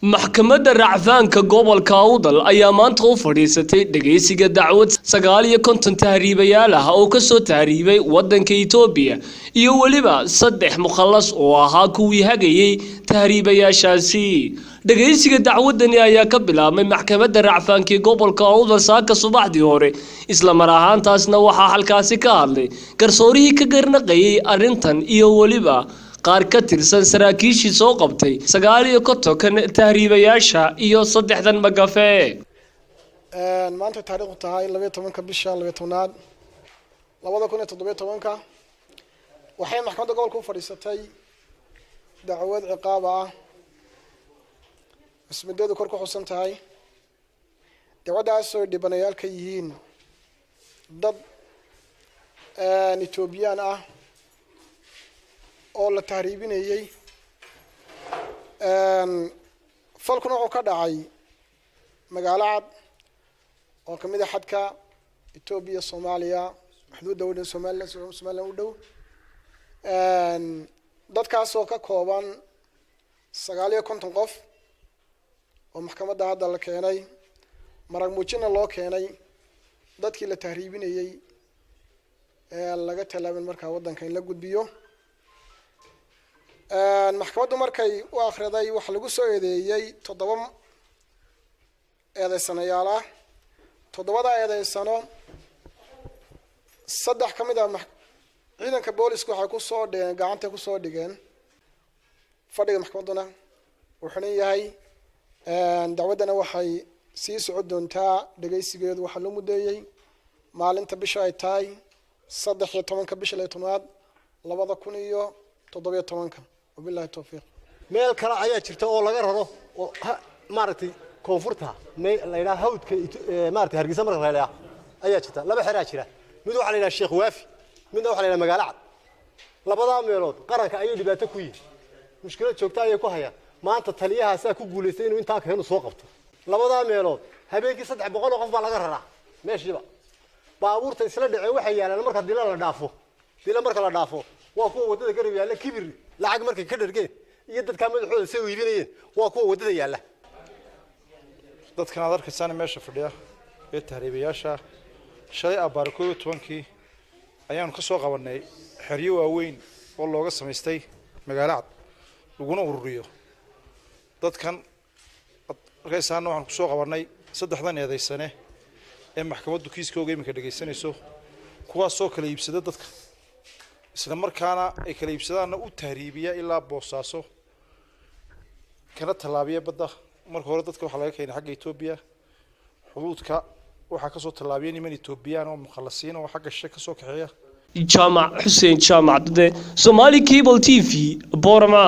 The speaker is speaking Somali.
maxkamadda racfaanka gobolka Awdal ayaa maanta u fadhiisatay dhageysiga dacwad 59 tahriibayaal ah oo ka soo tahriibay wadanka Itoobiya iyo waliba 3 mukhallas oo ahaa kuwii hagayay tahriibayaashaasi. dhageysiga dacwadani ayaa ka bilaabmay maxkamadda racfaanka gobolka Awdal saaka subaxdii hore, isla mar ahaantaasna waxaa halkaasi ka hadlay garsoorihii ka garnaqayay arrintan iyo waliba qaar ka tirsan saraakiishii soo qabtay 59 tahriibayaasha iyo 3 magafe. maanta taariikhdu tahay 12 bisha 12aad 2017 waxay maxkamadda gobolka u fadhiisatay dacwad ciqaab ah ismideedu kor ku xusan tahay. dacwadaas oo dhibanayaal ka yihiin dad Itoobiyaan ah oo la tahriibinayay falkuna wuxuu ka dhacay magaalo cad oo kamid ah xadka Itoobiya Soomaaliya xuduudda waddan Soomaaliya u dhow. dadkaas oo ka kooban 59 qof oo maxkamadda hadda la keenay marag muujina loo keenay dadkii la tahriibinayay laga talaabay markaa waddanka in la gudbiyo. maxkamaddu markay u akhriday waxa lagu soo eedeeyay 7 eedeysanayaal ah. 7 eedeysano 3 kamid ah ciidanka booliska waxay ku soo dhigeen gacanta ku soo dhigeen fadhiga maxkamadduna wuxuu yahay dacwadana waxay sii socon doontaa dhageysigeedu waxa loo mudeeyay maalinta bisha ay tahay 13 bisha 12aad 2017. وبالله التوفيق. meel kale ayaa jirta oo laga raro oo maaragtay koonfurta la yiraahdo hawdka maaragtay Hargeysa marka la yiraahdo ayaa jirta laba xeraa jira mid waxa la yiraahdaa Sheekh Waafi midna waxa la yiraahdaa magaalo cad. labada meelood qaranka ayay dhibaato ku yihiin mushkilad joogta ayay ku hayaan. maanta taliyahaas ku guuleystay inuu inta ka soo qabto labada meelood habeenkii 300 qof baa laga raraa meeshiiba baabuurta isla dhacay waxa yaalaan marka dila la dhaafo waa kuwa wadada garab yaala kibir lacag markay ka dhargeen iyo dadka madaxooda soo iibinayeen waa kuwa wadada yaala. dadkan adarkaysan meesha fadhiya ee tahriibayaasha shalay abaarkooda 12kii ayaan ka soo qabanay xiriyo waaweyn oo looga sameystay magaalo cad laguna ururiyo dadkan arkaysan waxaan ku soo qabanay 3 eedeysane ee maxkamaddu kiiskooga imika dhageysanayso kuwaas oo kala iibsada dadka isla markaana ay kala iibsadaan u tahriibiya ilaa Boosaaso kana talaabiya badda. marka hore dadka waxa laga keenay xagga Itoobiya xuduudka waxa ka soo talaabiyay niman Itoobiyaan oo mukhallasiin oo xagga shaqo ka soo kaxeeya. Jaamac Xuseen Jaamac Somali Cable TV Boorama.